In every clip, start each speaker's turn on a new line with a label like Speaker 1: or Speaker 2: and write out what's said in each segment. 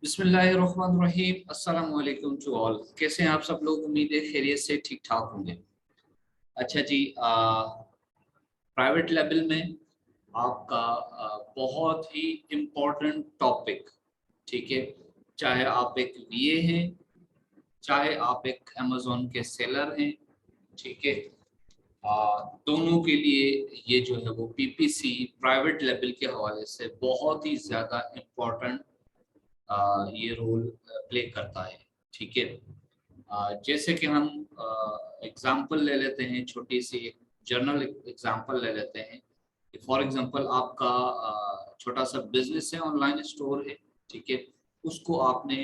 Speaker 1: बिस्मिल्लाहिर्रहमानिर्रहीम। अस्सलाम वालेकुम टू ऑल। कैसे हैं आप सब लोग? उम्मीद है खैरियत से ठीक ठाक होंगे। अच्छा जी, प्राइवेट लेवल में आपका बहुत ही इम्पोर्टेंट टॉपिक, ठीक है। चाहे आप एक वीए हैं, चाहे आप एक अमेजोन के सेलर हैं, ठीक है। दोनों के लिए ये जो है वो पीपीसी प्राइवेट लेवल के हवाले से बहुत ही ज़्यादा इम्पोर्टेंट ये रोल प्ले करता है, ठीक है। जैसे कि हम एग्जांपल ले लेते हैं, छोटी सी एक जर्नल एग्जांपल ले लेते हैं। फॉर एग्जांपल आपका छोटा सा बिजनेस है, ऑनलाइन स्टोर है, ठीक है। उसको आपने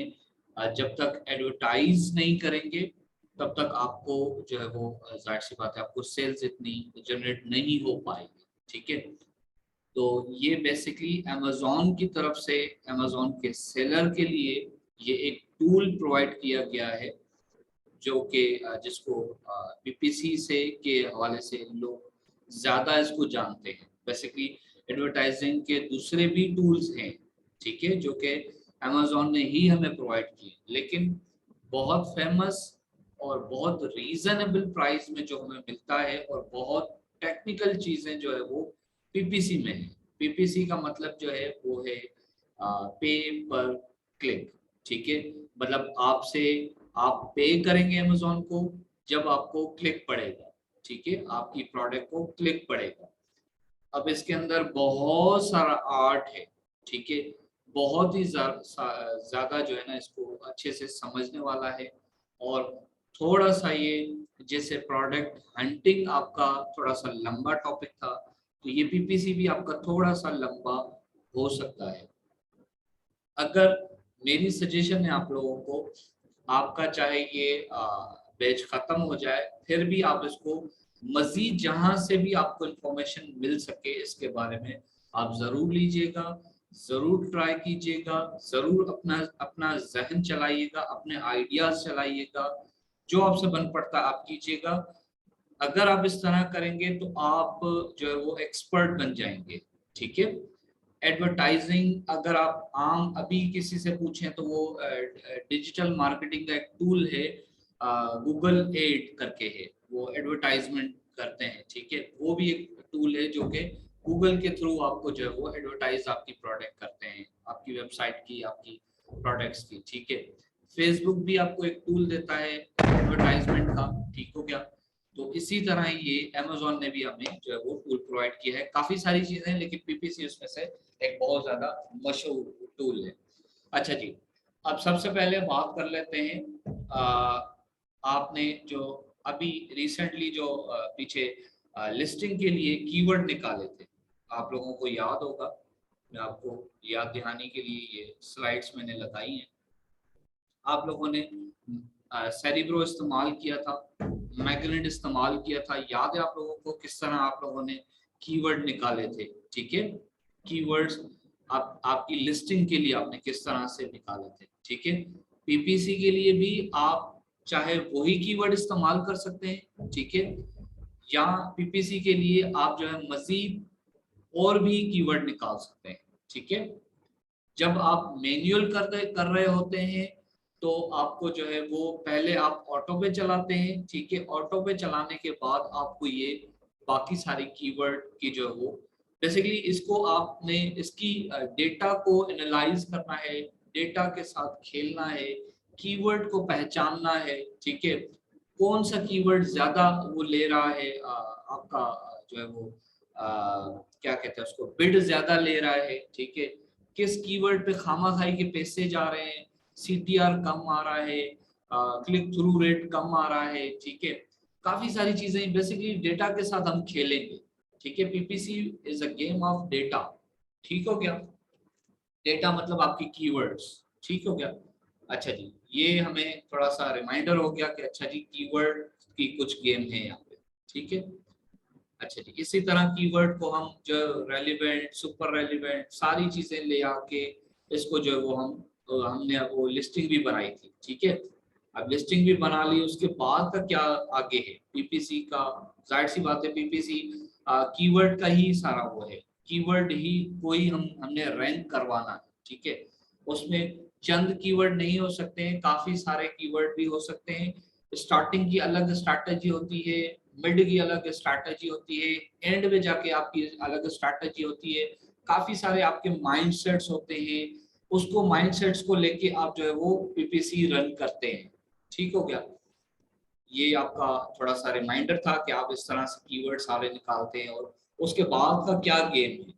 Speaker 1: जब तक एडवर्टाइज नहीं करेंगे तब तक आपको जो है वो जाहिर सी बात है आपको सेल्स इतनी जनरेट नहीं हो पाएगी, ठीक है। तो ये बेसिकली अमेजोन की तरफ से अमेजोन के सेलर के लिए ये एक टूल प्रोवाइड किया गया है, जो कि जिसको पीपीसी से के हवाले से लोग ज़्यादा इसको जानते हैं। बेसिकली एडवर्टाइजिंग के दूसरे भी टूल्स हैं, ठीक है, जो कि अमेजोन ने ही हमें प्रोवाइड किए, लेकिन बहुत फेमस और बहुत रीजनेबल प्राइस में जो हमें मिलता है और बहुत टेक्निकल चीज़ें जो है वो पीपीसी में है। पीपीसी का मतलब जो है वो है पे पर क्लिक, ठीक है। मतलब आपसे आप पे करेंगे अमेजोन को जब आपको क्लिक पड़ेगा, ठीक है, आपकी प्रोडक्ट को क्लिक पड़ेगा। अब इसके अंदर बहुत सारा आर्ट है, ठीक है। बहुत ही ज्यादा जो है ना इसको अच्छे से समझने वाला है। और थोड़ा सा ये जैसे प्रोडक्ट हंटिंग आपका थोड़ा सा लंबा टॉपिक था, तो ये पीपीसी भी आपका थोड़ा सा लंबा हो सकता है। अगर मेरी सजेशन है आप लोगों को, आपका चाहे ये बैच खत्म हो जाए फिर भी आप इसको मजीद जहां से भी आपको इंफॉर्मेशन मिल सके इसके बारे में आप जरूर लीजिएगा, जरूर ट्राई कीजिएगा, जरूर अपना अपना जहन चलाइएगा, अपने आइडियाज चलाइएगा, जो आपसे बन पड़ता आप कीजिएगा। अगर आप इस तरह करेंगे तो आप जो है वो एक्सपर्ट बन जाएंगे, ठीक है। एडवर्टाइजिंग अगर आप आम अभी किसी से पूछें तो वो डिजिटल मार्केटिंग का एक टूल है, गूगल एड करके है, वो एडवर्टाइजमेंट करते हैं, ठीक है। वो भी एक टूल है जो कि गूगल के थ्रू आपको जो है वो एडवर्टाइज आपकी प्रोडक्ट करते हैं, आपकी वेबसाइट की, आपकी प्रोडक्ट्स की, ठीक है। फेसबुक भी आपको एक टूल देता है एडवर्टाइजमेंट का, ठीक हो गया। तो इसी तरह ये अमेजोन ने भी हमें जो है वो टूल प्रोवाइड किया है, काफी सारी चीजें, लेकिन पीपीसी उसमें से एक बहुत ज्यादा मशहूर टूल है। अच्छा जी, अब सबसे पहले बात कर लेते हैं आपने जो अभी रिसेंटली जो पीछे लिस्टिंग के लिए कीवर्ड निकाले थे, आप लोगों को याद होगा। मैं आपको याद दिलाने के लिए ये स्लाइड्स मैंने लगाई हैं। आप लोगों ने सेरिब्रो इस्तेमाल किया था, मैग्नेट इस्तेमाल किया था, याद है आप लोगों को किस तरह आप लोगों ने कीवर्ड निकाले थे, ठीक है। कीवर्ड्स आपकी लिस्टिंग के लिए आपने किस तरह से निकाले थे, ठीक है। पीपीसी के लिए भी आप चाहे वही कीवर्ड इस्तेमाल कर सकते हैं, ठीक है, या पीपीसी के लिए आप जो है मजीद और भी कीवर्ड निकाल सकते हैं, ठीक है। जब आप मैन्युअल कर रहे होते हैं तो आपको जो है वो पहले आप ऑटो पे चलाते हैं, ठीक है। ऑटो पे चलाने के बाद आपको ये बाकी सारी कीवर्ड की जो है वो बेसिकली इसको आपने इसकी डेटा को एनालाइज करना है, डेटा के साथ खेलना है, कीवर्ड को पहचानना है, ठीक है। कौन सा कीवर्ड ज्यादा वो ले रहा है, आपका जो है वो क्या कहते हैं उसको, बिड ज्यादा ले रहा है, ठीक है। किस कीवर्ड पे खामाखाई के पैसे जा रहे हैं, सीटीआर कम आ रहा है, क्लिक थ्रू रेट कम आ रहा है, ठीक है। काफी सारी चीजें बेसिकली डेटा के साथ हम खेलेंगे, ठीक है। PPC is a game of data, ठीक हो गया। डेटा मतलब आपकी कीवर्ड्स, ठीक हो गया। अच्छा जी, ये हमें थोड़ा सा रिमाइंडर हो गया कि अच्छा जी कीवर्ड की कुछ गेम है यहाँ पे, ठीक है। अच्छा जी, इसी तरह कीवर्ड को हम जो रेलिवेंट, सुपर रेलिवेंट सारी चीजें ले आके इसको जो है वो हमने वो लिस्टिंग भी बनाई थी, ठीक है। अब लिस्टिंग भी बना ली, उसके बाद का क्या आगे है पीपीसी का, जाहिर सी बात है पीपीसी कीवर्ड का ही सारा वो है, कीवर्ड ही कोई हमने रैंक करवाना है, ठीक है। उसमें चंद कीवर्ड नहीं हो सकते हैं, काफी सारे कीवर्ड भी हो सकते हैं। स्टार्टिंग की अलग स्ट्रैटेजी होती है, मिड की अलग स्ट्रैटेजी होती है, एंड में जाके आपकी अलग स्ट्रैटेजी होती है। काफी सारे आपके माइंडसेट्स होते हैं, उसको माइंडसेट्स को लेके आप जो है वो पीपीसी रन करते हैं। ठीक हो गया? ये आपका थोड़ा सा रिमाइंडर था कि आप इस तरह से कीवर्ड सारे निकालते हैं और उसके बाद का क्या गेम है।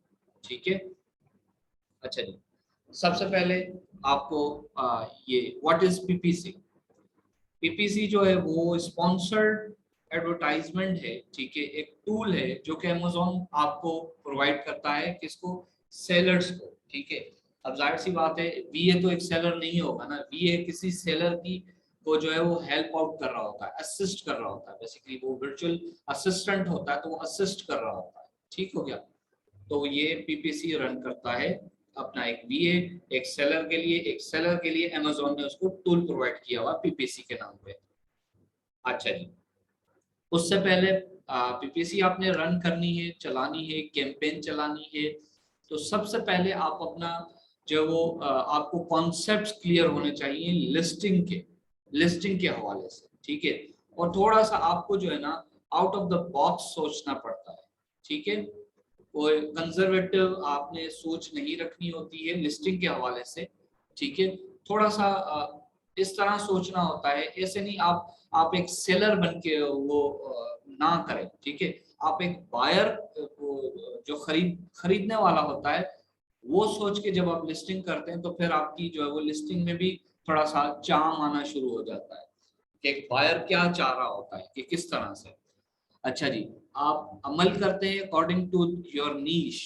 Speaker 1: ठीक है, अच्छा जी। सबसे पहले आपको ये व्हाट इज पीपीसी। पीपीसी जो है वो स्पॉन्सर्ड एडवर्टाइजमेंट है। ठीक है, एक टूल है जो कि अमेज़न आपको प्रोवाइड करता है, किसको? सेलर्स को। ठीक है, अब जाहिर सी बात है वीए तो एक सेलर नहीं होगा ना, वीए किसी सेलर की को जो है वो हेल्प आउट कर रहा होता है, असिस्ट कर रहा होता है, बेसिकली वो वर्चुअल असिस्टेंट होता है, तो वो असिस्ट कर रहा होता है। ठीक हो गया? तो ये पीपीसी रन करता है अपना एक वीए, एक सेलर के लिए, एक सेलर के लिए अमेज़न ने उसको टूल प्रोवाइड किया हुआ पीपीसी के नाम पे। अच्छा जी, उससे पहले पीपीसी आपने रन करनी है, चलानी है, कैंपेन चलानी है, तो सबसे पहले आप अपना जो वो आपको कॉन्सेप्ट्स क्लियर होने चाहिए लिस्टिंग के हवाले से। ठीक है, और थोड़ा सा आपको जो है ना आउट ऑफ द बॉक्स सोचना पड़ता है। ठीक है, कोई कंजर्वेटिव आपने सोच नहीं रखनी होती है लिस्टिंग के हवाले से। ठीक है, थोड़ा सा इस तरह सोचना होता है, ऐसे नहीं आप एक सेलर बन के वो ना करें। ठीक है, आप एक बायर, जो खरीदने वाला होता है, वो सोच के जब आप लिस्टिंग करते हैं तो फिर आपकी जो है वो लिस्टिंग में भी थोड़ा सा चार्म आना शुरू हो जाता है कि एक बायर क्या चाह रहा होता है कि किस तरह से। अच्छा जी, आप अमल करते हैं अकॉर्डिंग टू योर नीश।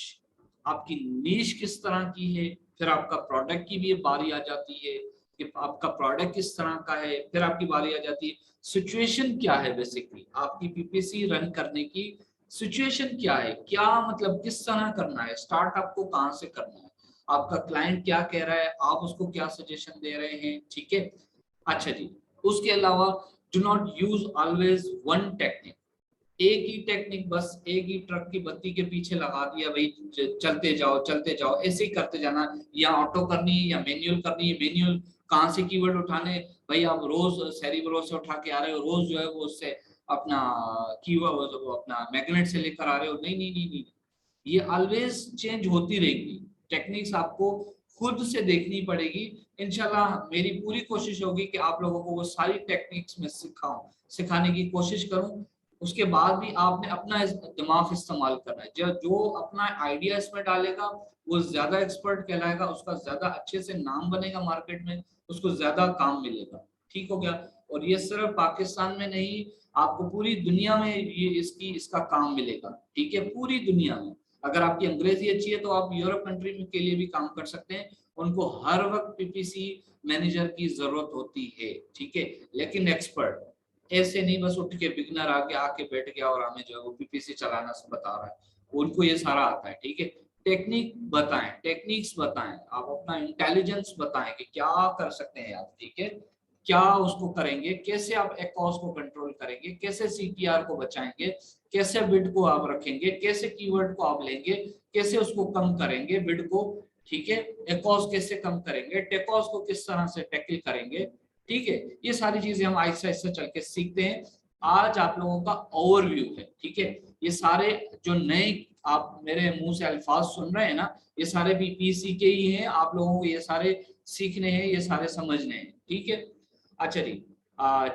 Speaker 1: आपकी नीश किस तरह की है, फिर आपका प्रोडक्ट की भी बारी आ जाती है कि आपका प्रोडक्ट किस तरह का है, फिर आपकी बारी आ जाती है सिचुएशन क्या है, बेसिकली आपकी पीपीसी रन करने की सिचुएशन क्या है, क्या मतलब किस तरह करना है, स्टार्ट आपको कहाँ से करना है, आपका क्लाइंट क्या कह रहा है, आप उसको क्या सजेशन दे रहे हैं। ठीक है, अच्छा जी, उसके अलावा do not use always one technique. एक ही टेक्निक, बस एक ही ट्रक की बत्ती के पीछे लगा दिया भाई, चलते जाओ ऐसे ही करते जाना, या ऑटो करनी है या मैन्युअल करनी है। मैन्युअल कहाँ से कीवर्ड उठाने, भाई आप रोज सेरिब्रो से उठा के आ रहे हो, रोज जो है वो उससे अपना कीवर्ड अपना मैग्नेट से लेकर आ रहे हो, नहीं नहीं नहीं नहीं, ये ऑलवेज चेंज होती रहेगी। टेक्निक्स आपको खुद से देखनी पड़ेगी। इंशाल्लाह मेरी पूरी कोशिश होगी कि आप लोगों को वो सारी टेक्निक्स में सिखाने की कोशिश करूं। उसके बाद भी आपने अपना दिमाग इस्तेमाल करना है, जो अपना आइडिया इसमें डालेगा वो ज्यादा एक्सपर्ट कहलाएगा, उसका ज्यादा अच्छे से नाम बनेगा मार्केट में, उसको ज्यादा काम मिलेगा। ठीक हो गया? और ये सिर्फ पाकिस्तान में नहीं, आपको पूरी दुनिया में ये इसका काम मिलेगा। ठीक है, पूरी दुनिया में। अगर आपकी अंग्रेजी अच्छी है तो आप यूरोप कंट्री के लिए भी काम कर सकते हैं, उनको हर वक्त पीपीसी मैनेजर की जरूरत होती है। ठीक है, लेकिन एक्सपर्ट, ऐसे नहीं बस उठ के बिगनर आके आके बैठ गया और हमें जो है वो पीपीसी चलाना बता रहा है, उनको ये सारा आता है। ठीक है, टेक्निक बताएं, टेक्निक्स बताएं, आप अपना इंटेलिजेंस बताएं कि क्या कर सकते हैं आप। ठीक है, क्या उसको करेंगे, कैसे आप एकॉस को कंट्रोल करेंगे, कैसे सीटीआर को बचाएंगे, कैसे बिड को आप रखेंगे, कैसे कीवर्ड को आप लेंगे, कैसे उसको कम करेंगे बिड को। ठीक है, एकॉस कैसे कम करेंगे, टेकॉस को किस तरह से टैकल करेंगे। ठीक है, ये सारी चीजें हम आहिस्ता आहिस्ता चल के सीखते हैं। आज आप लोगों का ओवरव्यू है। ठीक है, ये सारे जो नए आप मेरे मुंह से अल्फाज सुन रहे हैं ना, ये सारे बीपीसी के ही हैं, आप लोगों को ये सारे सीखने हैं, ये सारे समझने हैं। ठीक है, अच्छा जी,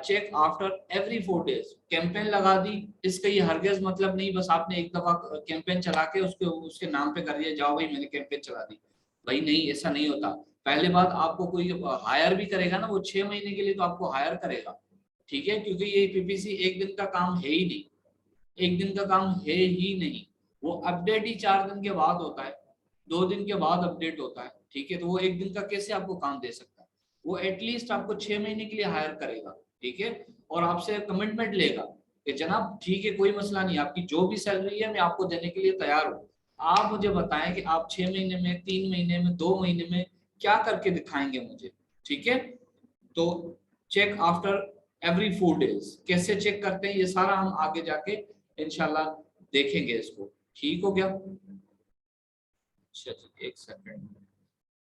Speaker 1: check after every 4 days, campaign लगा दी, इसका ये हरगिज मतलब नहीं बस आपने एक दफा कैंपेन चला के उसके नाम पे कर दिया, जाओ भाई मैंने कैंपेन चला दी। भाई नहीं, ऐसा नहीं होता। पहले बात, आपको कोई हायर भी करेगा ना, वो 6 महीने के लिए तो आपको हायर करेगा। ठीक है, क्योंकि ये पीपीसी एक दिन का काम है ही नहीं, एक दिन का काम है ही नहीं। वो अपडेट ही 4 दिन के बाद होता है, 2 दिन के बाद अपडेट होता है। ठीक है, तो वो एक दिन का कैसे आपको काम दे सकता है? वो एटलीस्ट आपको 6 महीने के लिए हायर करेगा। ठीक है, और आपसे कमिटमेंट लेगा कि जनाब ठीक है, कोई मसला नहीं, आपकी जो भी सैलरी है मैं आपको देने के लिए तैयार हूँ। आप मुझे बताएं कि आप 6 महीने में, 3 महीने में, 2 महीने में क्या करके दिखाएंगे मुझे। ठीक है, तो चेक आफ्टर एवरी 4 days, कैसे चेक करते हैं ये सारा हम आगे जाके इंशाल्लाह देखेंगे इसको। ठीक हो गया? अच्छा जी, एक सेकंड।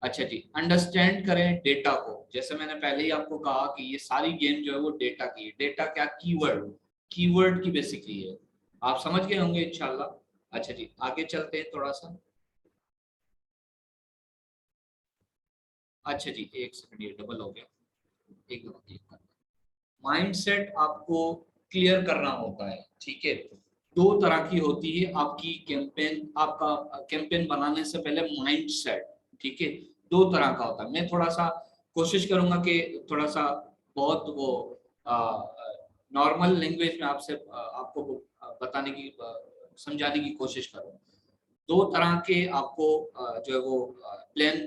Speaker 1: अच्छा जी, अंडरस्टैंड करें डेटा को। जैसे मैंने पहले ही आपको कहा कि ये सारी गेम जो है वो डेटा की है। डेटा क्या, कीवर्ड, कीवर्ड की बेसिकली है। आप समझ गए होंगे इंशाल्लाह। अच्छा जी, आगे चलते हैं थोड़ा सा। अच्छा जी, एक सेकंड, ये डबल हो गया, एक मिनट। माइंडसेट आपको क्लियर करना होता है, ठीक है। दो तरह की होती है आपकी कैंपेन, आपका कैंपेन बनाने से पहले माइंडसेट, ठीक है, दो तरह का होता है। मैं थोड़ा सा कोशिश करूंगा कि थोड़ा सा बहुत वो नॉर्मल लैंग्वेज में आपसे आपको बताने की समझाने की कोशिश करूँ। दो तरह के आपको जो है वो प्लान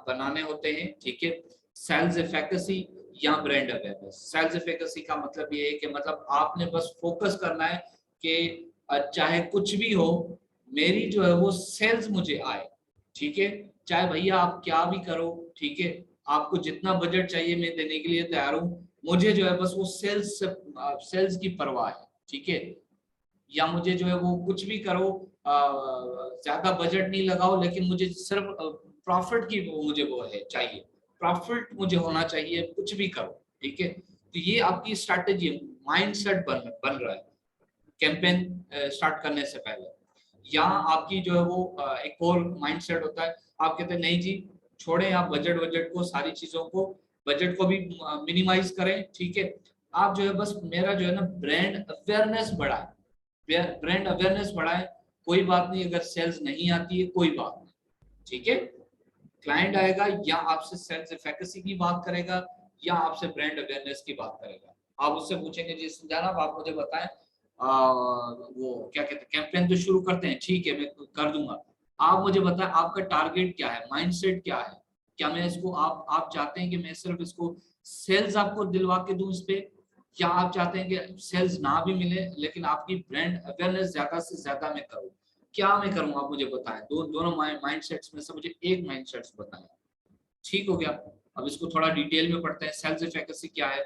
Speaker 1: बनाने होते हैं, ठीक है। सेल्स एफिशिएंसी या ब्रांड अवेयरनेस। सेल्स एफिशिएंसी का मतलब ये है कि मतलब आपने बस फोकस करना है कि चाहे कुछ भी हो, मेरी जो है वो सेल्स मुझे आए, ठीक है। चाहे भैया आप क्या भी करो, ठीक है, आपको जितना बजट चाहिए मैं देने के लिए तैयार हूँ, मुझे जो है बस वो सेल्स से सेल्स की परवाह है, ठीक है। या मुझे जो है वो कुछ भी करो, ज्यादा बजट नहीं लगाओ, लेकिन मुझे सिर्फ प्रॉफिट की वो मुझे वो है चाहिए, प्रॉफिट मुझे होना चाहिए, कुछ भी करो, ठीक है। तो ये आपकी स्ट्रैटेजी, माइंडसेट बन रहा है कैंपेन स्टार्ट करने से पहले। या आपकी जो है वो एक और माइंडसेट होता है, आप कहते हैं नहीं जी, छोड़ें आप बजट बजट को, सारी चीजों को, बजट को भी मिनिमाइज करें, ठीक है। आप जो है बस मेरा जो है ना ब्रांड अवेयरनेस बढ़ाए, ब्रांड अवेयरनेस बढ़ाए। कोई बात नहीं अगर सेल्स नहीं आती है, कोई बात नहीं, ठीक है। क्लाइंट आएगा या आपसे सेल्स एफिशिएंसी की बात करेगा या आपसे ब्रांड अवेयरनेस की बात करेगा। आप उससे पूछेंगे जी जनाब आप मुझे बताएं, वो क्या कहते हैं, कैंपेन तो शुरू करते हैं, ठीक है मैं कर दूंगा। आप मुझे बताएं आपका टारगेट क्या है, माइंडसेट क्या है। क्या मैं इसको, आप चाहते हैं कि मैं सिर्फ इसको सेल्स आपको दिलवा के दूं इस पे, क्या आप चाहते हैं कि सेल्स ना भी मिले लेकिन आपकी ब्रांड अवेयरनेस ज्यादा से ज्यादा मैं करूं, क्या मैं करूं आप मुझे बताएं। दोनों माइंडसेट्स में से मुझे एक माइंडसेट्स बताएं, ठीक हो गया। अब इसको थोड़ा डिटेल में पढ़ते हैं, सेल्स एफिशिएंसी क्या है।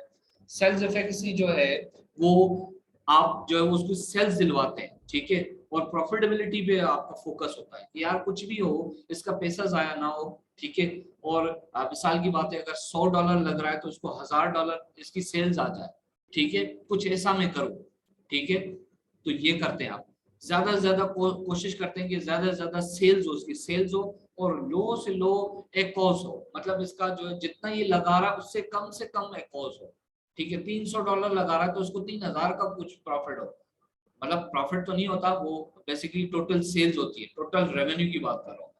Speaker 1: सेल्स एफिशिएंसी जो है वो आप जो है उसको सेल्स दिलवाते हैं, ठीक है। और प्रॉफिटेबिलिटी पे आपका फोकस होता है कि यार कुछ भी हो इसका पैसा जाया ना हो, ठीक है। और मिसाल की बात है अगर $100 लग रहा है तो उसको $1000 इसकी सेल्स आ जाए, ठीक है, कुछ ऐसा मैं करूँ, ठीक है। तो ये करते हैं आप, ज्यादा से ज्यादा कोशिश करते हैं कि ज्यादा से ज्यादा सेल्स हो, उसकी सेल्स हो, और लो से लो एकॉस हो, मतलब इसका जो है जितना ये लगा रहा है उससे कम एकॉस हो, ठीक है। $300 लगा रहा है तो उसको 3000 का कुछ प्रॉफिट हो, मतलब प्रॉफिट तो नहीं होता वो, बेसिकली टोटल सेल्स होती है, टोटल रेवेन्यू की बात कर रहा हूँ,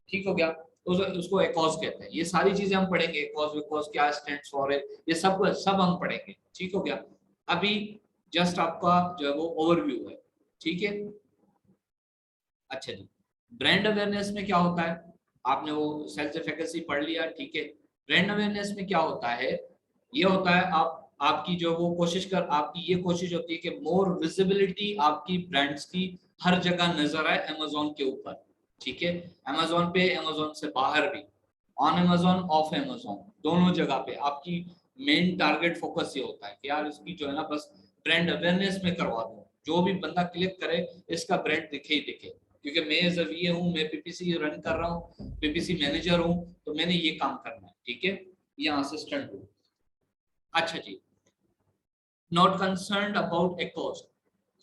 Speaker 1: ठीक हो गया। तो उसको एकॉस कहते हैं। ये सारी चीजें हम पढ़ेंगे, एकॉस विकॉस क्या स्टैंड्स फॉर है, ये सब हम पढ़ेंगे, ठीक हो गया। अभी जस्ट आपका जो है वो ओवरव्यू है, ठीक है। अच्छा जी, ब्रांड अवेयरनेस में क्या होता है, आपने वो सेल्फ एफिशिएंसी पढ़ लिया, ठीक है। ब्रांड अवेयरनेस में क्या होता है, ये होता है आप, आपकी जो वो कोशिश कर, आपकी ये कोशिश होती है कि मोर विजिबिलिटी आपकी ब्रांड्स की हर जगह नजर आए अमेजोन के ऊपर, ठीक है। अमेजोन पे, अमेजोन से बाहर भी, ऑन अमेजोन ऑफ अमेजोन, दोनों जगह पे आपकी मेन टारगेट फोकस ये होता है कि यार इसकी जो है ना बस ब्रांड अवेयरनेस में करवा दूं, जो भी बंदा क्लिक करे इसका ब्रांड दिखे ही दिखे। क्योंकि मैं जब ये हूँ, मैं पीपीसी रन कर रहा हूँ, पीपीसी मैनेजर हूँ, तो मैंने ये काम करना है, ठीक है, ये असिस्टेंट हूँ। अच्छा जी, not concern about a cost.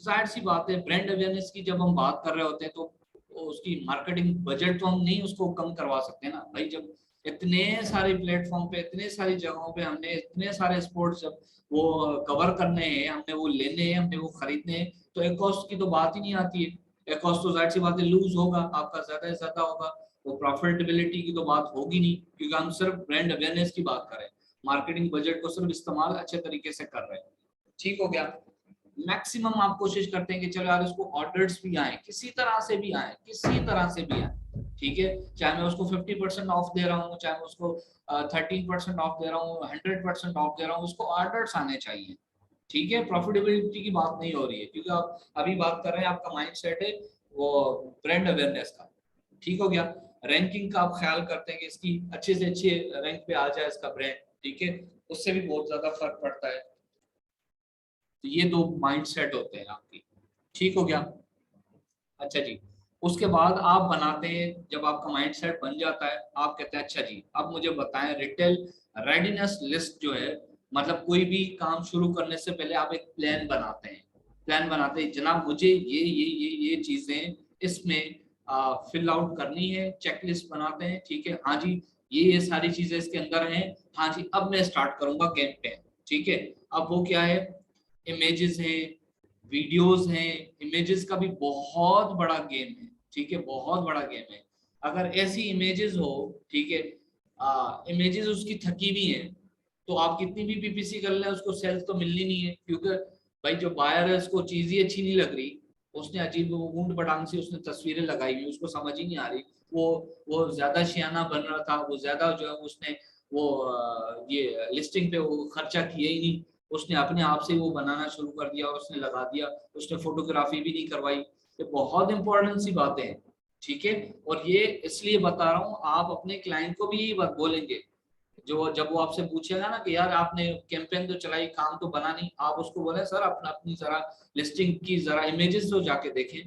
Speaker 1: जाहिर सी बात है ब्रांड अवेयरनेस की जब हम बात कर रहे होते हैं तो उसकी मार्केटिंग बजट तो हम नहीं उसको कम करवा सकते ना भाई। जब इतने सारे प्लेटफॉर्म पे, इतने सारी जगहों पे हमने इतने सारे स्पोर्ट्स जब वो कवर करने हैं, हमने वो लेने हैं, हमने वो खरीदने हैं, तो एक कॉस्ट की तो बात ही नहीं आती है। एक कॉस्ट तो जाहिर सी बात है लूज होगा आपका, ज्यादा से ज्यादा होगा। वो प्रॉफिटेबिलिटी की तो बात होगी नहीं, क्योंकि हम सिर्फ ब्रांड अवेयरनेस की बात करें, मार्केटिंग बजट को सिर्फ इस्तेमाल अच्छे तरीके से कर रहे हैं, ठीक हो गया। मैक्सिमम आप कोशिश करते हैं कि चलो यार उसको ऑर्डर्स भी आए, किसी तरह से भी आए, किसी तरह से भी आए, ठीक है। चाहे मैं उसको 50% ऑफ दे रहा हूँ, चाहे मैं उसको 13% ऑफ दे रहा हूँ, 100% ऑफ दे रहा हूँ, उसको ऑर्डर्स आने चाहिए, ठीक है। प्रॉफिटेबिलिटी की बात नहीं हो रही है, क्योंकि आप अभी बात कर रहे हैं, आपका माइंड सेट है वो ब्रांड अवेयरनेस का, ठीक हो गया। रैंकिंग का आप ख्याल करते हैं कि इसकी अच्छे से अच्छे रैंक पे आ जाए इसका ब्रांड, ठीक है, उससे भी बहुत ज्यादा फर्क पड़ता है। तो ये दो माइंड सेट होते हैं आपकी, ठीक हो गया। अच्छा जी, उसके बाद आप बनाते हैं, जब आपका माइंड सेट बन जाता है आप कहते हैं अच्छा जी अब मुझे बताएं रिटेल रेडीनेस लिस्ट जो है, मतलब कोई भी काम शुरू करने से पहले आप एक प्लान बनाते हैं। प्लान बनाते हैं जनाब मुझे ये चीजें इसमें फिल आउट करनी है, चेकलिस्ट बनाते हैं, ठीक है हाँ जी ये सारी चीजें इसके अंदर हैं, हाँ जी अब मैं स्टार्ट करूंगा कैंपेन। ठीक है, अब वो क्या है, इमेजेस हैं, वीडियोस हैं, इमेजेस का भी बहुत बड़ा गेम है, ठीक है बहुत बड़ा गेम है। अगर ऐसी इमेजेस हो, ठीक है इमेजेस उसकी थकी भी हैं, तो आप कितनी भी पीपीसी कर लें उसको सेल्स तो मिलनी नहीं है, क्योंकि भाई जो बायर है उसको चीज ही अच्छी नहीं लग रही, उसने अजीब ऊंट पटांग से उसने तस्वीरें लगाई हुई, उसको समझ ही नहीं आ रही, वो ज्यादा शियाना बन रहा था, वो ज्यादा जो है उसने वो ये लिस्टिंग पे वो खर्चा किया ही नहीं, उसने अपने आप से वो बनाना शुरू कर दिया, उसने लगा दिया, उसने फोटोग्राफी भी नहीं करवाई। ये बहुत इंपॉर्टेंट सी बातें हैं, ठीक है। और ये इसलिए बता रहा हूँ, आप अपने क्लाइंट को भी यही बात बोलेंगे, जो जब वो आपसे पूछेगा ना कि यार आपने कैंपेन तो चलाई काम तो बना नहीं, आप उसको बोले सर अपना अपनी जरा लिस्टिंग की जरा इमेजेस तो जाके देखें।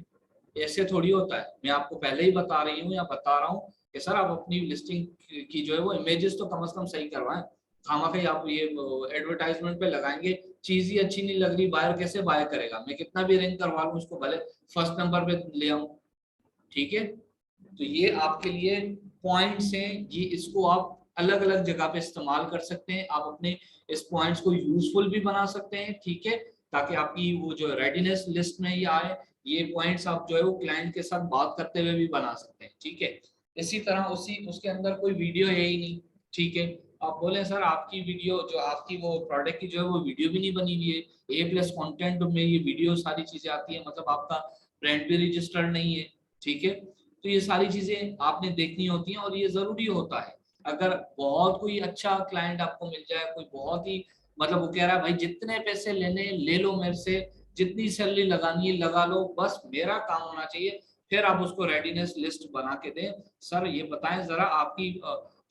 Speaker 1: ऐसे थोड़ी होता है, मैं आपको पहले ही बता रही हूँ या बता रहा हूँ कि सर आप अपनी लिस्टिंग की जो है वो इमेजेस तो कम से कम सही करवाएं। खामखा आप ये एडवर्टाइजमेंट पे लगाएंगे, चीज ही अच्छी नहीं लग रही, बायर कैसे बाय करेगा, मैं कितना भी रैंक करवा लूँ उसको, भले फर्स्ट नंबर पे ले आऊं, ठीक है। तो ये आपके लिए पॉइंट्स हैं, ये इसको आप अलग अलग जगह पे इस्तेमाल कर सकते हैं, आप अपने इस पॉइंट्स को यूजफुल भी बना सकते हैं, ठीक है, ताकि आपकी वो जो रेडीनेस लिस्ट में ये आए, ये पॉइंट्स आप जो है वो क्लाइंट के साथ बात करते हुए भी बना सकते हैं, ठीक है। इसी तरह उसी उसके अंदर कोई वीडियो है ही नहीं, ठीक है, आप बोले सर आपकी वीडियो जो आपकी वो प्रोडक्ट की जो है वो वीडियो भी नहीं बनी हुई है, ए प्लस कॉन्टेंट में ये वीडियो सारी चीजें आती है, मतलब आपका ब्रांड भी रजिस्टर्ड नहीं है, ठीक है। तो ये सारी चीजें आपने देखनी होती हैं और ये जरूरी होता है। अगर बहुत कोई अच्छा क्लाइंट आपको मिल जाए, कोई बहुत ही मतलब वो कह रहा है भाई जितने पैसे लेने ले लो मेरे से, जितनी सैलरी लगानी है लगा लो, बस मेरा काम होना चाहिए, फिर आप उसको रेडीनेस लिस्ट बना के दें। सर ये बताएं जरा आपकी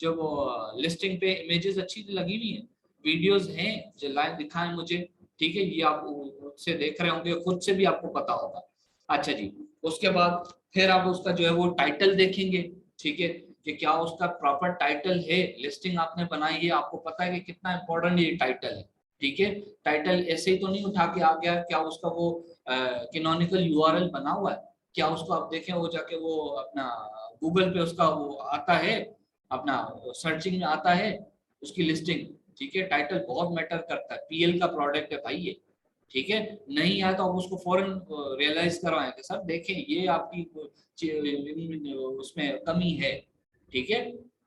Speaker 1: जो वो लिस्टिंग पे इमेजेस अच्छी लगी हुई है, वीडियोस हैं जो लाइन दिखाएं मुझे, ठीक है, ये आप उससे देख रहे होंगे, खुद से भी आपको पता होगा। अच्छा जी, उसके बाद फिर आप उसका जो है वो टाइटल देखेंगे, ठीक है, कि क्या उसका प्रॉपर टाइटल है, लिस्टिंग आपने बनाई है, आपको पता है कि कितना इंपॉर्टेंट ये टाइटल है, ठीक है। टाइटल ऐसे ही तो नहीं उठा के आ गया, क्या उसका वो कैनोनिकल यूआरएल बना हुआ है, क्या उसको आप देखें वो जाके वो अपना गूगल पे उसका वो आता है, अपना सर्चिंग में आता है उसकी लिस्टिंग, ठीक है। टाइटल बहुत मैटर करता है, पीएल का प्रोडक्ट है भाई ये, ठीक है। नहीं आया तो आप उसको फौरन रियलाइज करवाएं कि सर देखें ये आपकी उसमें कमी है, ठीक है।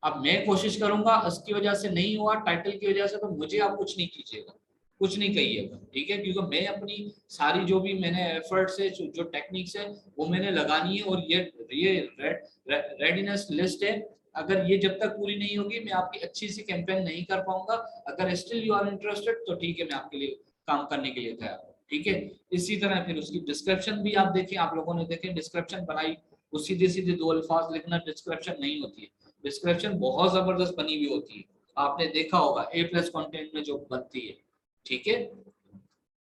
Speaker 1: अब मैं कोशिश करूंगा, उसकी वजह से नहीं हुआ टाइटल की वजह से, तो मुझे आप कुछ नहीं कीजिएगा, कुछ नहीं कहिएगा, ठीक है, क्योंकि मैं अपनी सारी जो भी मैंने एफर्ट्स है जो टेक्निक्स है वो मैंने लगानी है, और ये रेडीनेस लिस्ट है, अगर ये जब तक पूरी नहीं होगी मैं आपकी अच्छी सी कैंपेन नहीं कर पाऊंगा। अगर स्टिल यू आर इंटरेस्टेड तो ठीक है, मैं आपके लिए काम करने के लिए तैयार हूँ, ठीक है। इसी तरह फिर उसकी डिस्क्रिप्शन भी आप देखें, आप लोगों ने देखे डिस्क्रिप्शन बनाई, वो सीधे सीधे दो अल्फाज लिखना डिस्क्रिप्शन नहीं होती है, डिस्क्रिप्शन बहुत जबरदस्त बनी हुई होती है, आपने देखा होगा ए प्लस कॉन्टेंट में जो बनती है, ठीक है।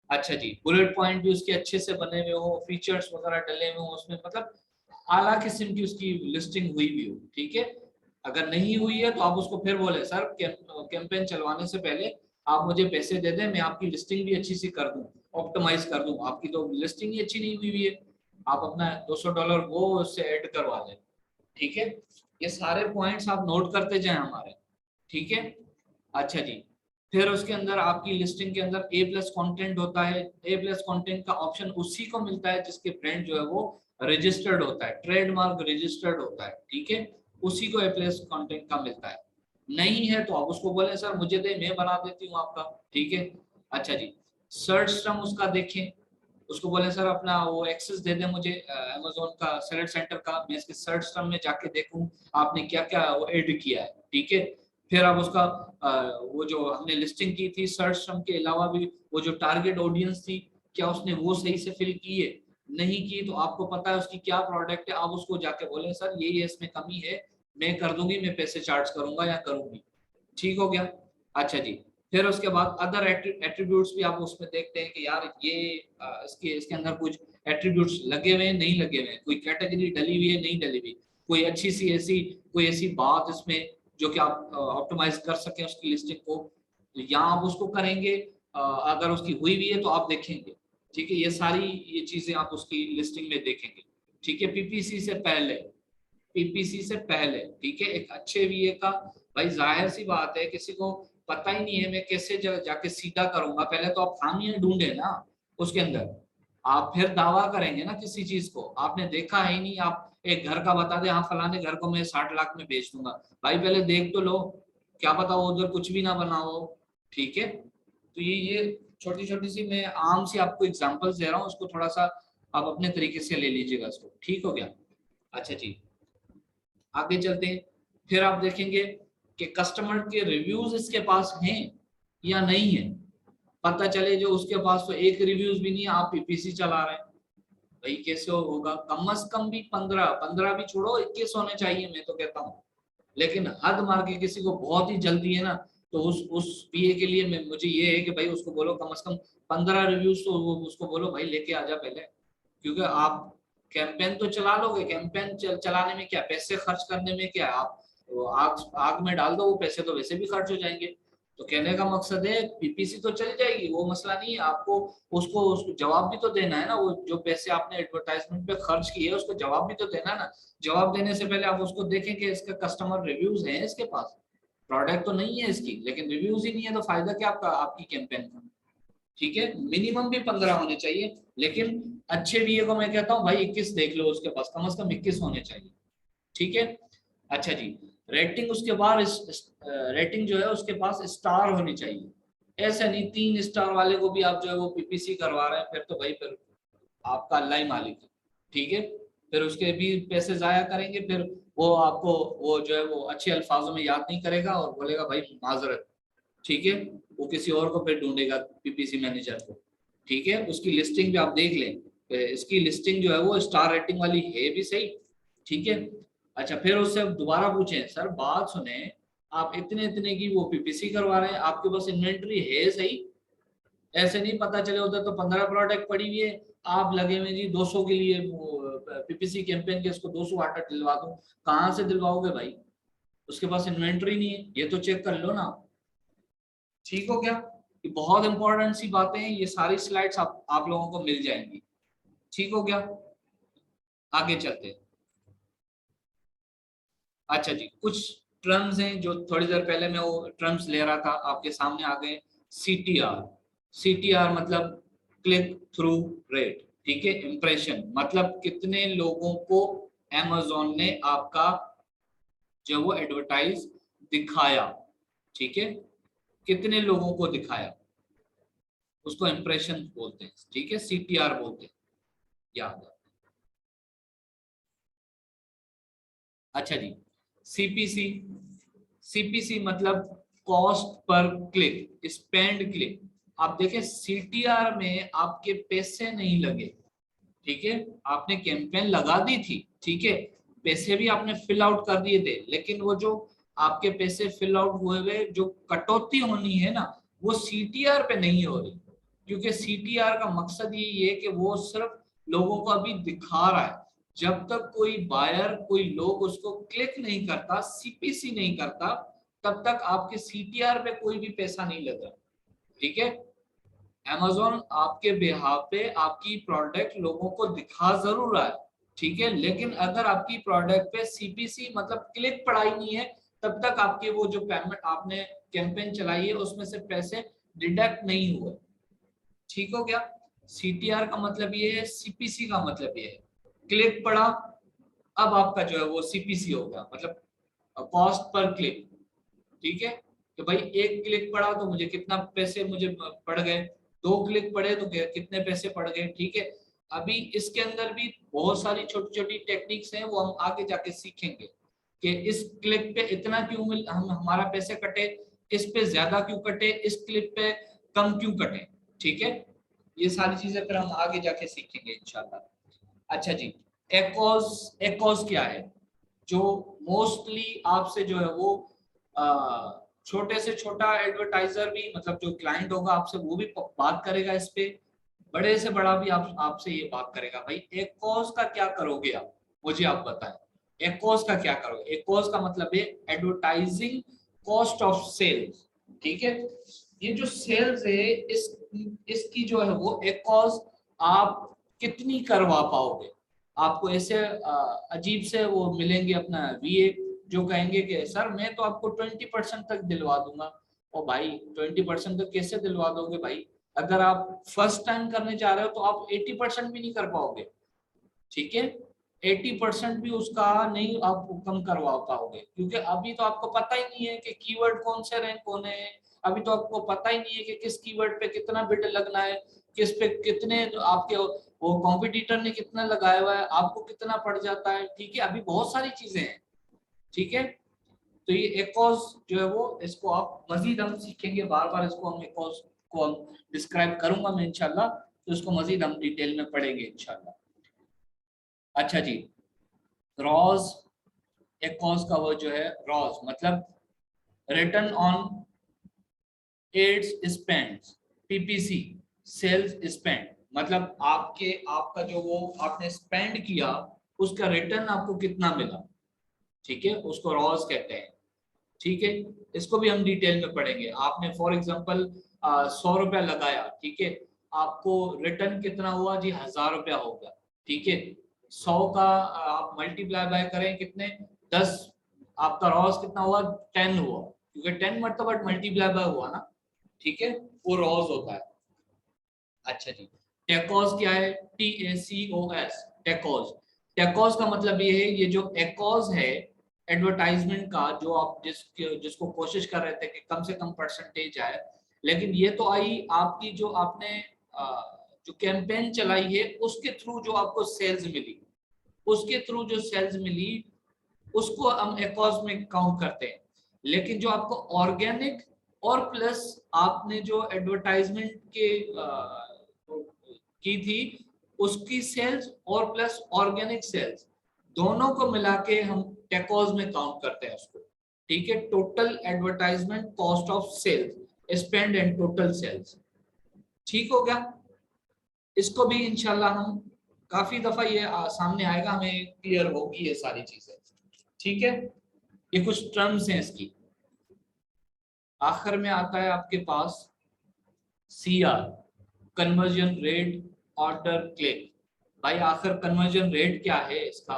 Speaker 1: अच्छा जी, बुलेट पॉइंट भी उसके अच्छे से बने हुए हो, फीचर्स वगैरह डले हुए हो उसमें, मतलब आला किस्म की उसकी लिस्टिंग हुई भी हो, ठीक है। अगर नहीं हुई है तो आप उसको फिर बोले सर कैंपेन चलवाने से पहले आप मुझे पैसे दे दें, मैं आपकी लिस्टिंग भी अच्छी सी कर दूं, ऑप्टिमाइज कर दूं, आपकी तो लिस्टिंग ही अच्छी नहीं हुई है, आप अपना $200 वो उससे ऐड करवा लें, ठीक है। ये सारे पॉइंट्स आप नोट करते जाएं हमारे, ठीक है। अच्छा जी, फिर उसके अंदर आपकी लिस्टिंग के अंदर ए प्लस कॉन्टेंट होता है, ए प्लस कॉन्टेंट का ऑप्शन उसी को मिलता है जिसके ब्रांड जो है वो रजिस्टर्ड होता है, ट्रेडमार्क रजिस्टर्ड होता है, ठीक है, उसी को ए प्लस कॉन्टेंट का मिलता है। नहीं है तो आप उसको बोले सर मुझे दे, मैं बना देती हूँ आपका, ठीक है। अच्छा जी, सर्च टर्म उसका देखें, उसको बोले सर अपना वो एक्सेस दे दे मुझे अमेज़न का सेलेक्ट सेंटर का, मैं इसके सर्च टर्म में जाके देखूं आपने क्या क्या वो ऐड किया है, ठीक है। फिर आप उसका वो जो हमने लिस्टिंग की थी सर्च टर्म के अलावा भी वो जो टारगेट ऑडियंस थी, क्या उसने वो सही से फिल की है, नहीं की तो आपको पता है उसकी क्या प्रोडक्ट है, आप उसको जाके बोले सर ये इसमें कमी है, मैं कर दूंगी, मैं पैसे चार्ज करूंगा या करूंगी, ठीक हो गया। अच्छा जी, फिर उसके बाद अदर एट्रीब्यूट्स भी आप उसमें देखते हैं कि यार ये इसके अंदर कुछ एट्रीब्यूट्स लगे हुए हैं नहीं लगे हुए हैं, कोई कैटेगरी डली हुई है नहीं डली हुई, कोई अच्छी सी ऐसी कोई ऐसी बात इसमें जो कि आप ऑप्टिमाइज कर सकें उसकी लिस्टिंग को, तो यहाँ आप उसको करेंगे। अगर उसकी हुई भी है तो आप देखेंगे, ठीक है, ये सारी ये चीजें आप उसकी लिस्टिंग में देखेंगे, ठीक है। पीपीसी से पहले, पीपीसी से पहले, ठीक है, एक अच्छे वीए का भाई जाहिर सी बात है किसी को पता ही नहीं है मैं कैसे जाके सीधा करूंगा, पहले तो आप खामियां ढूंढे ना उसके अंदर, आप फिर दावा करेंगे ना किसी चीज को, आपने देखा है ही नहीं, आप एक घर का बता दे हाँ फलाने घर को मैं 60 लाख में बेच दूंगा, भाई पहले देख तो लो, क्या पता वो उधर कुछ भी ना बना हो, ठीक है। तो ये छोटी छोटी सी मैं आम सी आपको एग्जांपल्स दे रहा हूँ, उसको थोड़ा सा आप अपने तरीके से ले लीजिएगा इसको, ठीक हो गया। अच्छा जी, आगे चलते हैं। फिर आप देखेंगे कि कस्टमर के रिव्यूज इसके पास हैं या नहीं है, पता चले जो उसके पास तो एक रिव्यूज भी नहीं है, आप पीपीसी चला रहे हैं, भाई कैसे होगा। कम से कम भी 15 भी छोड़ो 21 होने चाहिए मैं तो कहता हूँ, लेकिन हद मार के किसी को बहुत ही जल्दी है ना, तो उस पीए के लिए मैं मुझे ये है कि भाई उसको बोलो कम से कम 15 रिव्यूज तो उसको बोलो भाई लेके आ जा पहले, क्योंकि आप कैंपेन तो चला लोगे, कैंपेन चलाने में क्या पैसे खर्च करने में क्या, आप वो आग आग में डाल दो वो पैसे तो वैसे भी खर्च हो जाएंगे। तो कहने का मकसद है पीपीसी तो चल जाएगी वो मसला नहीं है, आपको उसको जवाब भी तो देना है ना, वो जो पैसे आपने एडवर्टाइजमेंट पे खर्च किए उसको जवाब भी तो देना है ना। जवाब देने से पहले आप उसको देखें कि इसका कस्टमर रिव्यूज हैं इसके पास, प्रोडक्ट तो नहीं है इसकी लेकिन रिव्यूज ही नहीं है, तो फायदा क्या आपका आपकी कैंपेन का, ठीक है। मिनिमम भी 15 होने चाहिए, लेकिन अच्छे वीए को मैं कहता हूँ भाई 21 देख लो, उसके पास कम से कम 21 होने चाहिए, ठीक है। अच्छा जी, रेटिंग उसके बाद रेटिंग जो है उसके पास स्टार होनी चाहिए, ऐसा नहीं 3 स्टार वाले को भी आप जो है वो पीपीसी करवा रहे हैं, फिर तो भाई फिर आपका अल्लाह ही मालिक है, ठीक है। फिर उसके भी पैसे जाया करेंगे, फिर वो आपको वो जो है वो अच्छे अल्फाजों में याद नहीं करेगा और बोलेगा भाई माजरत, ठीक है, वो किसी और को फिर ढूंढेगा पीपीसी मैनेजर को, ठीक है। उसकी लिस्टिंग भी आप देख लें, इसकी लिस्टिंग जो है वो स्टार रेटिंग वाली है भी सही, ठीक है। अच्छा, फिर उससे दोबारा पूछें सर बात सुने, आप इतने इतने की वो पीपीसी करवा रहे हैं, आपके पास इन्वेंट्री है सही, ऐसे नहीं पता चले उधर तो 15 प्रोडक्ट पड़ी हुई है, आप लगे हुए जी 200 के लिए पीपीसी कैंपेन के इसको 200 आटा दिलवा दूं, कहाँ से दिलवाओगे भाई, उसके पास इन्वेंट्री नहीं है, ये तो चेक कर लो ना, ठीक हो गया। ये बहुत इंपॉर्टेंट सी बातें हैं, ये सारी स्लाइड्स आप लोगों को मिल जाएंगी, ठीक हो गया। आगे चलते हैं। अच्छा जी, कुछ टर्म्स हैं जो थोड़ी देर पहले मैं वो टर्म्स ले रहा था आपके सामने आ गए। सीटीआर, सीटीआर मतलब क्लिक थ्रू रेट, ठीक है। इंप्रेशन मतलब कितने लोगों को Amazon ने आपका जो वो एडवर्टाइज दिखाया, ठीक है, कितने लोगों को दिखाया, उसको इंप्रेशन बोलते हैं, ठीक है, सीटीआर बोलते हैं, याद है। अच्छा जी, सीपीसी, सीपीसी मतलब cost per click, spend click. आप देखें सीटीआर में आपके पैसे नहीं लगे, ठीक है, आपने कैंपेन लगा दी थी, ठीक है, पैसे भी आपने फिल आउट कर दिए थे, लेकिन वो जो आपके पैसे फिल आउट हुए हुए जो कटौती होनी है ना, वो सीटीआर पे नहीं हो रही, क्योंकि सीटीआर का मकसद यही है कि वो सिर्फ लोगों को अभी दिखा रहा है, जब तक कोई बायर कोई लोग उसको क्लिक नहीं करता, सीपीसी नहीं करता, तब तक आपके सीटीआर पे कोई भी पैसा नहीं लगा, ठीक है। Amazon आपके बिहाफ पे आपकी प्रोडक्ट लोगों को दिखा जरूर रहा है, ठीक है, लेकिन अगर आपकी प्रोडक्ट पे सीपीसी मतलब क्लिक पढ़ाई नहीं है, तब तक आपके वो जो पेमेंट आपने कैंपेन चलाई है उसमें से पैसे डिडक्ट नहीं हुए, ठीक हो गया। सीटीआर का मतलब ये है, सीपीसी का मतलब ये है, क्लिक पढ़ा, अब आपका जो है वो सीपीसी होगा, मतलब कॉस्ट पर क्लिक, ठीक है। तो भाई एक क्लिक पड़ा तो मुझे कितना पैसे मुझे पड़ गए, 2 क्लिक पड़े तो कितने पैसे पड़ गए, ठीक है। अभी इसके अंदर भी बहुत सारी छोटी छोटी टेक्निक्स हैं, वो हम आगे जाके सीखेंगे कि इस क्लिक पे इतना क्यों हम हमारा पैसे कटे, इस पे ज्यादा क्यों कटे, इस क्लिक पे कम क्यों कटे, ठीक है। ये सारी चीजें फिर हम आगे जाके सीखेंगे इंशाल्लाह। अच्छा जी, एकॉज, एकॉज क्या है, जो मोस्टली आपसे जो है वो छोटे से छोटा एडवर्टाइजर भी, मतलब जो क्लाइंट होगा आपसे, वो भी बात करेगा इस पे। बड़े से बड़ा भी आपसे ये बात करेगा, भाई एक कॉज का क्या करोगे आप, मुझे आप बताएं। एक कॉज का क्या करोगे? एक कॉज का मतलब है एडवर्टाइजिंग कॉस्ट ऑफ सेल्स। ठीक है, ये जो सेल्स है इसकी जो है वो एक कॉज आप कितनी करवा पाओगे। आपको ऐसे अजीब से वो मिलेंगे अपना वीए, जो कहेंगे कि सर मैं तो आपको 20% तक दिलवा दूंगा। और भाई 20% तक कैसे दिलवा दोगे भाई? अगर आप फर्स्ट टाइम करने जा रहे हो तो आप 80% भी नहीं कर पाओगे। ठीक है, 80% भी उसका नहीं आप कम करवा पाओगे, क्योंकि अभी तो आपको पता ही नहीं है कि कीवर्ड कौन से रैंक होने हैं। अभी तो आपको पता ही नहीं है कि किस कीवर्ड पे कितना बिड लगना है, किस पे कितने आपके वो कॉम्पिटिटर ने कितना लगाया हुआ है, आपको कितना पड़ जाता है। ठीक है, अभी बहुत सारी चीजें हैं। ठीक है, तो ये एकॉज जो है वो, इसको आप मजीद हम सीखेंगे, बार बार इसको हम एकॉज को हम डिस्क्राइब करूंगा मैं इंशाल्लाह, तो इसको मजीद हम डिटेल में पढ़ेंगे इंशाल्लाह। अच्छा जी, रॉज, एकॉज का वो जो है रॉज मतलब return on ads spend, PPC, sales spend, मतलब आपका जो वो आपने स्पेंड किया उसका रिटर्न आपको कितना मिला। ठीक है, उसको रॉज कहते हैं। ठीक है, इसको भी हम डिटेल में पढ़ेंगे। आपने फॉर एग्जांपल 100 रुपया लगाया, ठीक है, आपको रिटर्न कितना हुआ जी? 1000 रुपया होगा। ठीक है, 100 का आप मल्टीप्लाई बाय करें कितने, 10, आपका रॉस कितना हुआ? 10 हुआ, क्योंकि 10 मतलब मल्टीप्लाई बाय हुआ ना। ठीक है, वो रॉस होता है। अच्छा जी, टेकोस क्या है? TACOS, टेकोस। टेकोस का मतलब ये है, ये जो एकोस है एडवर्टाइजमेंट का, जो आप जिसको कोशिश कर रहे थे कि कम से कम परसेंटेज आए, लेकिन ये तो आई आपकी जो आपने जो कैंपेन चलाई है उसके थ्रू जो आपको सेल्स मिली, उसके थ्रू जो सेल्स मिली उसको हम एकोस में काउंट करते हैं। लेकिन जो आपको ऑर्गेनिक और प्लस आपने जो एडवर्टाइजमेंट के की थी उसकी सेल्स और प्लस ऑर्गेनिक सेल्स, दोनों को मिला के हम टेकोस में काउंट करते हैं उसको। ठीक है, total advertisement cost of sales spend and total sales. ठीक हो गया? इसको भी इंशाल्लाह हम काफी दफा ये सामने आएगा, हमें क्लियर होगी ये सारी चीजें। ठीक है, ये कुछ टर्म्स हैं इसकी। आखिर में आता है आपके पास CR, conversion rate, order click. भाई आखिर कन्वर्जन रेट क्या है इसका?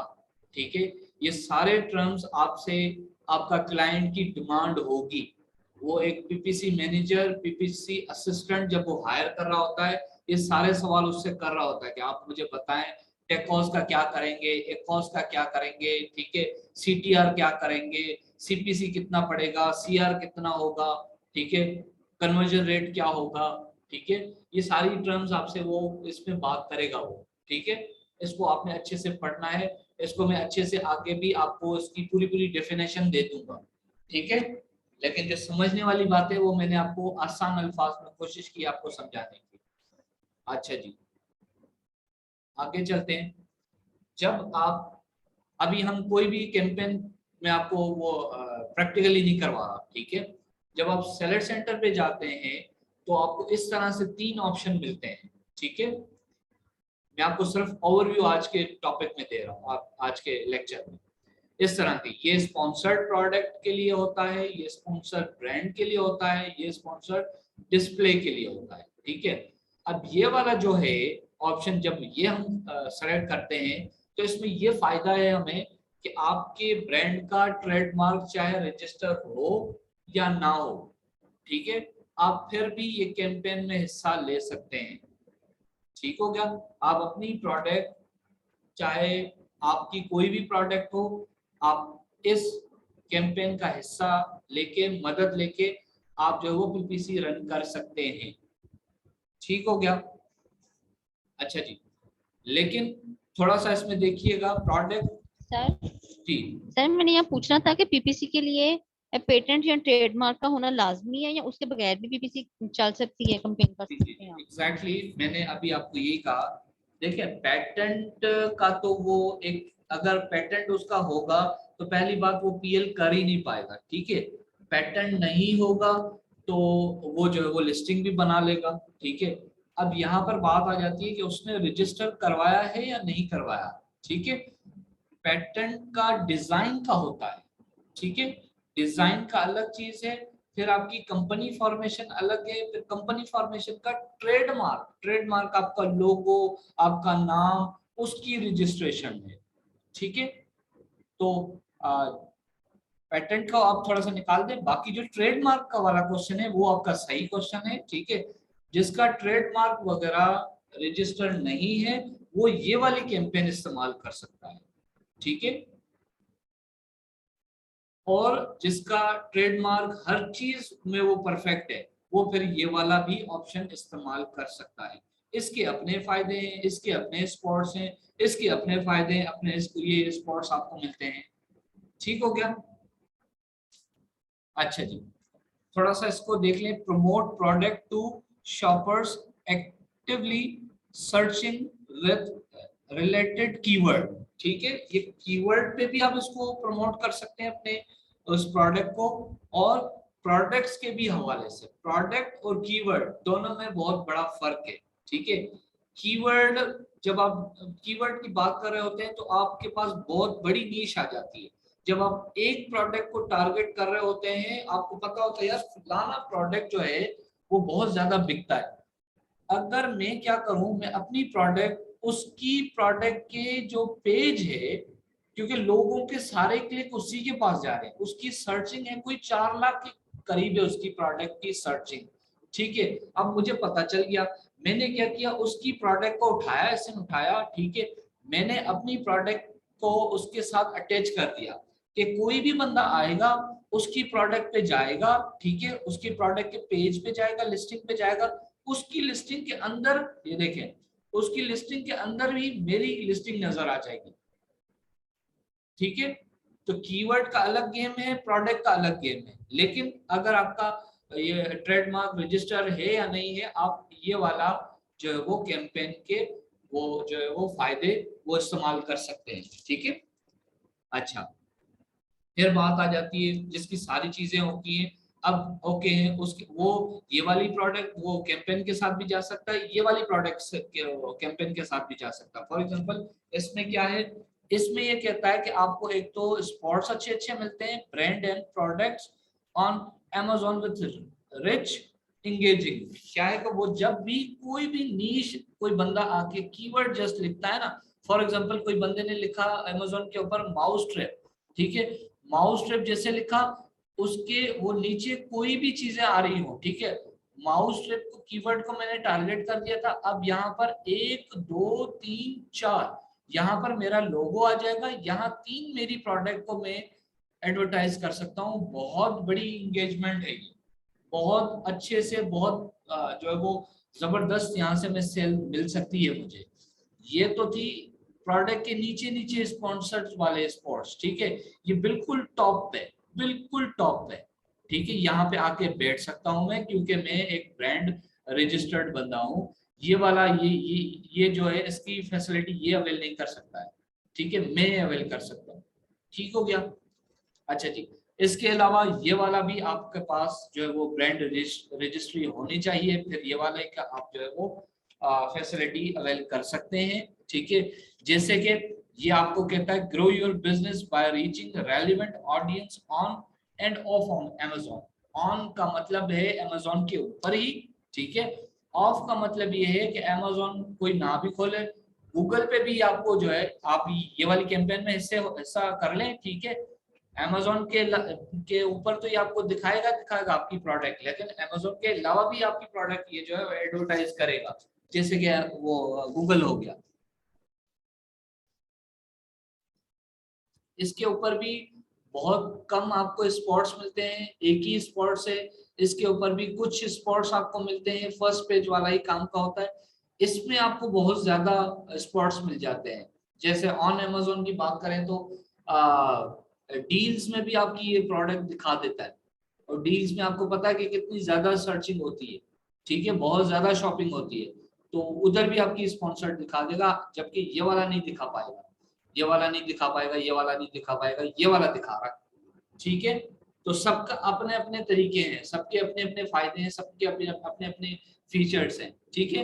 Speaker 1: ठीक है, ये सारे टर्म्स आपसे आपका क्लाइंट की डिमांड होगी। वो एक पीपीसी मैनेजर, पीपीसी असिस्टेंट जब वो हायर कर रहा होता है, ये सारे सवाल उससे कर रहा होता है कि आप मुझे बताएं टेकॉस का क्या करेंगे, एकॉस का क्या करेंगे, ठीक है, CTR क्या करेंगे, CPC कितना पड़ेगा, CR कितना होगा, ठीक है, कन्वर्जन रेट क्या होगा। ठीक है, ये सारी टर्म्स आपसे वो इसमें बात करेगा वो। ठीक है, इसको आपने अच्छे से पढ़ना है। इसको मैं अच्छे से आगे भी आपको इसकी पूरी पूरी डेफिनेशन दे दूंगा। ठीक है, लेकिन जो समझने वाली बात है वो मैंने आपको आसान अल्फाज में कोशिश की आपको समझाने की। अच्छा जी, आगे चलते हैं। जब आप, अभी हम कोई भी कैंपेन में आपको वो प्रैक्टिकली नहीं करवा रहा। ठीक है, जब आप सेलर सेंटर पे जाते हैं तो आपको इस तरह से 3 ऑप्शन मिलते हैं। ठीक है, मैं आपको सिर्फ ओवरव्यू आज के टॉपिक में दे रहा हूँ, आप आज के लेक्चर में। इस तरह की, ये स्पॉन्सर्ड प्रोडक्ट के लिए होता है, ये स्पॉन्सर्ड ब्रांड के लिए होता है, ये स्पॉन्सर्ड डिस्प्ले के लिए होता है। ठीक है, अब ये वाला जो है ऑप्शन, जब ये हम सेलेक्ट करते हैं तो इसमें ये फायदा है हमें कि आपके ब्रांड का ट्रेडमार्क चाहे रजिस्टर हो या ना हो, ठीक है, आप फिर भी ये कैंपेन में हिस्सा ले सकते हैं। ठीक हो गया? आप अपनी प्रोडक्ट, चाहे आपकी कोई भी प्रोडक्ट हो, आप इस कैंपेन का हिस्सा लेके, मदद लेके आप जो वो पीपीसी रन कर सकते हैं। ठीक हो गया? अच्छा जी, लेकिन थोड़ा सा इसमें देखिएगा प्रोडक्ट।
Speaker 2: सर
Speaker 1: जी
Speaker 2: सर मैंने यहाँ पूछना था कि पीपीसी के लिए पेटेंट या ट्रेडमार्क का होना लाजमी है या उसके बगैर भी पीपीसी चल सकती है, कंपेन कर
Speaker 1: जी जी,
Speaker 2: सकते हैं आप?
Speaker 1: एग्जैक्टली मैंने अभी आपको यही कहा। देखिए पेटेंट का तो वो एक, अगर पेटेंट उसका होगा तो पहली बात वो PL कर ही नहीं पाएगा। ठीक है, पैटर्न नहीं होगा तो वो जो है वो लिस्टिंग भी बना लेगा, ठीक है। अब यहाँ पर बात आ जाती है कि उसने रजिस्टर करवाया है या नहीं करवाया, ठीक है। पेटेंट का डिजाइन का होता है, ठीक है, डिजाइन का अलग चीज है, फिर आपकी कंपनी फॉर्मेशन अलग है, फिर कंपनी फॉर्मेशन का ट्रेडमार्क, ट्रेडमार्क आपका लोगो, आपका नाम, उसकी रजिस्ट्रेशन है, ठीक है। तो पेटेंट का आप थोड़ा सा निकाल दें, बाकी जो ट्रेडमार्क का वाला क्वेश्चन है वो आपका सही क्वेश्चन है, ठीक है। जिसका ट्रेडमार्क वगैरह रजिस्टर नहीं है वो ये वाली कैंपेन इस्तेमाल कर सकता है, ठीक है। और जिसका ट्रेडमार्क हर चीज में वो परफेक्ट है वो फिर ये वाला भी ऑप्शन इस्तेमाल कर सकता है। इसके अपने फायदे हैं, इसके अपने स्पॉट्स हैं, इसके अपने फायदे हैं, अपने ये स्पॉट्स आपको मिलते हैं, ठीक हो गया। अच्छा जी, थोड़ा सा इसको देख लें। Promote product to shoppers actively searching with related keyword, ठीक है। ये कीवर्ड पे भी आप इसको प्रमोट कर सकते हैं अपने उस प्रोडक्ट को, और प्रोडक्ट्स के भी हवाले से। प्रोडक्ट और कीवर्ड दोनों में बहुत बड़ा फर्क है, ठीक है। कीवर्ड, जब आप कीवर्ड की बात कर रहे होते हैं तो आपके पास बहुत बड़ी नीश आ जाती है। जब आप एक प्रोडक्ट को टारगेट कर रहे होते हैं, आपको पता होता है यार फलाना प्रोडक्ट जो है वो बहुत ज्यादा बिकता है, अगर मैं क्या करूं, मैं अपनी प्रोडक्ट, उसकी प्रोडक्ट के जो पेज है, क्योंकि लोगों के सारे क्लिक उसी के पास जा रहे हैं, उसकी सर्चिंग है कोई 4 लाख के करीब है उसकी प्रोडक्ट की सर्चिंग, ठीक है। अब मुझे पता चल गया, मैंने क्या किया, उसकी प्रोडक्ट को उठाया, ऐसे उठाया, ठीक है। मैंने अपनी प्रोडक्ट को उसके साथ अटैच कर दिया कि कोई भी बंदा आएगा उसकी प्रोडक्ट पे जाएगा, ठीक है, उसकी प्रोडक्ट के पेज पे जाएगा, लिस्टिंग पे जाएगा, उसकी लिस्टिंग के अंदर, ये देखें, उसकी लिस्टिंग के अंदर भी मेरी लिस्टिंग नजर आ जाएगी, ठीक है। तो कीवर्ड का अलग गेम है, प्रोडक्ट का अलग गेम है, लेकिन अगर आपका ये ट्रेडमार्क रजिस्टर है या नहीं है, आप ये वाला जो है वो कैंपेन के वो जो है वो फायदे वो इस्तेमाल कर सकते हैं, ठीक है। अच्छा, फिर बात आ जाती है जिसकी सारी चीजें होती हैं। अब ओके है उसके वो ये वाली प्रोडक्ट वो कैंपेन के साथ भी जा सकता है, ये वाली प्रोडक्ट कैंपेन के साथ भी जा सकता है। फॉर एग्जांपल इसमें क्या है, इसमें ये कहता है कि आपको एक तो स्पॉट्स अच्छे अच्छे मिलते हैं, brand and products on Amazon with rich engaging. क्या है कि वो जब भी कोई भी नीश कोई बंदा आके कीवर्ड जस्ट लिखता है ना, फॉर एग्जांपल कोई बंदे ने लिखा Amazon के ऊपर माउस ट्रैप, ठीक है, माउस ट्रैप जैसे लिखा, उसके वो नीचे कोई भी चीजें आ रही हो, ठीक है, माउस ट्रैप को कीवर्ड को मैंने टारगेट कर दिया था। अब यहाँ पर 1 2 3 4 यहाँ पर मेरा लोगो आ जाएगा, यहाँ 3 मेरी प्रोडक्ट को मैं एडवर्टाइज कर सकता हूँ। बहुत बड़ी इंगेजमेंट है ये, बहुत अच्छे से, बहुत जो है वो जबरदस्त यहाँ से मैं सेल मिल सकती है मुझे। ये तो थी प्रोडक्ट के नीचे नीचे स्पॉन्सर्ड वाले स्पॉट्स, ठीक है। ये बिल्कुल टॉप पे, बिल्कुल टॉप पे, ठीक है, यहाँ पे आके बैठ सकता हूँ मैं, क्योंकि मैं एक ब्रांड रजिस्टर्ड बंदा हूँ। ये वाला ये जो है इसकी फैसिलिटी ये अवेल नहीं कर सकता है, ठीक है, मैं अवेल कर सकता हूँ, ठीक हो गया। अच्छा जी, इसके अलावा ये वाला भी आपके पास जो है वो ब्रांड रजिस्ट्री होनी चाहिए, फिर ये वाला का आप जो है वो फैसिलिटी अवेल कर सकते हैं, ठीक है। जैसे कि ये आपको कहता है grow your business by reaching relevant audience on and off on Amazon। On का मतलब है Amazon के ऊपर ही, ठीक है। ऑफ का मतलब ये है कि Amazon कोई ना भी खोले, गूगल पे भी आपको जो है आप ये वाली कैंपेन में हिस्सा कर लें, ठीक है। Amazon के ऊपर तो ये आपको दिखाएगा आपकी प्रोडक्ट, लेकिन Amazon के अलावा भी आपकी प्रोडक्ट ये जो है एडवर्टाइज करेगा, जैसे कि वो गूगल हो गया। इसके ऊपर भी बहुत कम आपको स्पॉट्स मिलते हैं, एक ही स्पॉट से, इसके ऊपर भी कुछ स्पॉट्स आपको मिलते हैं, फर्स्ट पेज वाला ही काम का होता है। इसमें आपको बहुत ज्यादा स्पॉट्स मिल जाते हैं। जैसे ऑन Amazon की बात करें तो डील्स में भी आपकी ये प्रोडक्ट दिखा देता है, और डील्स में आपको पता है कि कितनी ज्यादा सर्चिंग होती है, ठीक है, बहुत ज्यादा शॉपिंग होती है, तो उधर भी आपकी स्पॉन्सर्ड दिखा देगा, जबकि ये वाला नहीं दिखा पाएगा, ये वाला नहीं दिखा पाएगा, ये वाला नहीं दिखा पाएगा, ये वाला दिखा रहा है, ठीक है। तो सबका अपने अपने तरीके हैं, सबके अपने अपने फायदे हैं, सबके अपने अपने अपने फीचर्स हैं, ठीक है।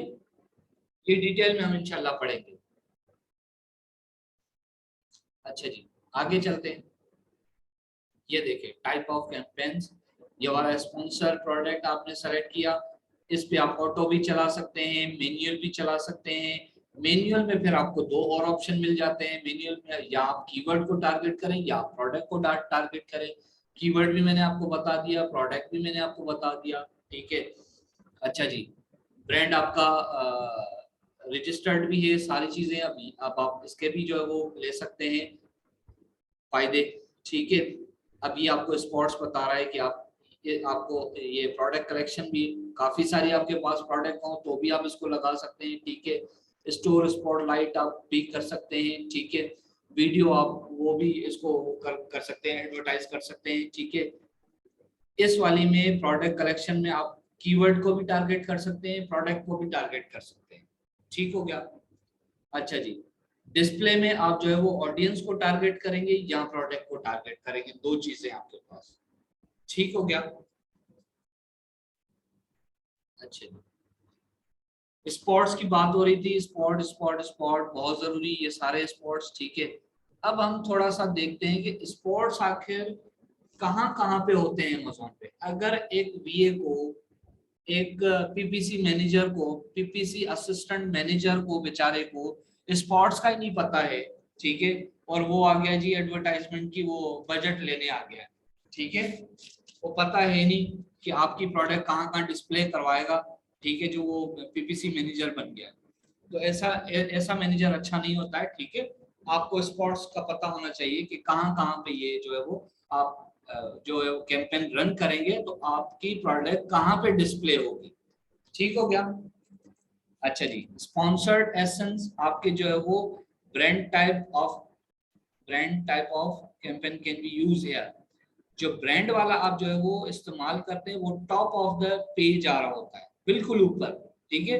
Speaker 1: ये डिटेल में हम इंशाल्लाह पढ़ेंगे। अच्छा जी, आगे चलते हैं। ये देखिए टाइप ऑफ कैंपेन्स, ये वाला स्पॉन्सर प्रोडक्ट आपने सेलेक्ट किया, इस पे आप ऑटो भी चला सकते हैं, मैनुअल भी चला सकते हैं। मैनुअल में फिर आपको दो और ऑप्शन मिल जाते हैं। मैनुअल में या आप कीवर्ड को टारगेट करें या प्रोडक्ट को टारगेट करें। कीवर्ड भी मैंने आपको बता दिया, प्रोडक्ट भी मैंने आपको बता दिया, ठीक है। अच्छा जी, ब्रांड आपका रजिस्टर्ड भी है, सारी चीजें अभी अब आप इसके भी जो है वो ले सकते हैं फायदे, ठीक है। अभी आपको स्पॉट्स बता रहा है कि आप आपको ये प्रोडक्ट कलेक्शन भी काफी सारी आपके पास प्रोडक्ट हो तो भी आप इसको लगा सकते हैं, ठीक है। स्टोर स्पॉटलाइट आप भी कर सकते हैं, ठीक है। वीडियो आप वो भी इसको कर सकते हैं, एडवर्टाइज कर सकते हैं, ठीक है। इस वाली में प्रोडक्ट कलेक्शन में आप कीवर्ड को भी टारगेट कर सकते हैं, प्रोडक्ट को भी टारगेट कर सकते हैं, ठीक हो गया। अच्छा जी, डिस्प्ले में आप जो है वो ऑडियंस को टारगेट करेंगे या प्रोडक्ट को टारगेट करेंगे, दो चीजें आपके पास, ठीक हो गया। अच्छा जी, स्पोर्ट्स की बात हो रही थी, स्पोर्ट स्पोर्ट स्पोर्ट बहुत जरूरी, ये सारे स्पोर्ट्स, ठीक है। अब हम थोड़ा सा देखते हैं कि स्पोर्ट्स आखिर कहाँ कहाँ पे होते हैं अमेज़न पे। अगर एक वीए को, एक पीपीसी मैनेजर को, पीपीसी असिस्टेंट मैनेजर को बेचारे को स्पोर्ट्स का ही नहीं पता है, ठीक है, और वो आ गया जी एडवर्टाइजमेंट की वो बजट लेने आ गया, ठीक है, वो पता है नहीं कि आपकी प्रोडक्ट कहाँ कहाँ डिस्प्ले करवाएगा, ठीक है, जो वो पीपीसी मैनेजर बन गया। तो ऐसा ऐसा मैनेजर अच्छा नहीं होता है, ठीक है। आपको स्पोर्ट्स का पता होना चाहिए कि कहाँ कहाँ पे ये जो है वो आप जो है कैंपेन रन करेंगे तो आपकी प्रोडक्ट कहाँ पे डिस्प्ले होगी, ठीक हो गया। अच्छा जी, स्पॉन्सर्ड एसेंस आपके जो है वो brand type of campaign can be use here. जो ब्रांड वाला आप जो है वो इस्तेमाल करते हैं वो टॉप ऑफ द पेज आ रहा होता है, बिल्कुल ऊपर, ठीक है।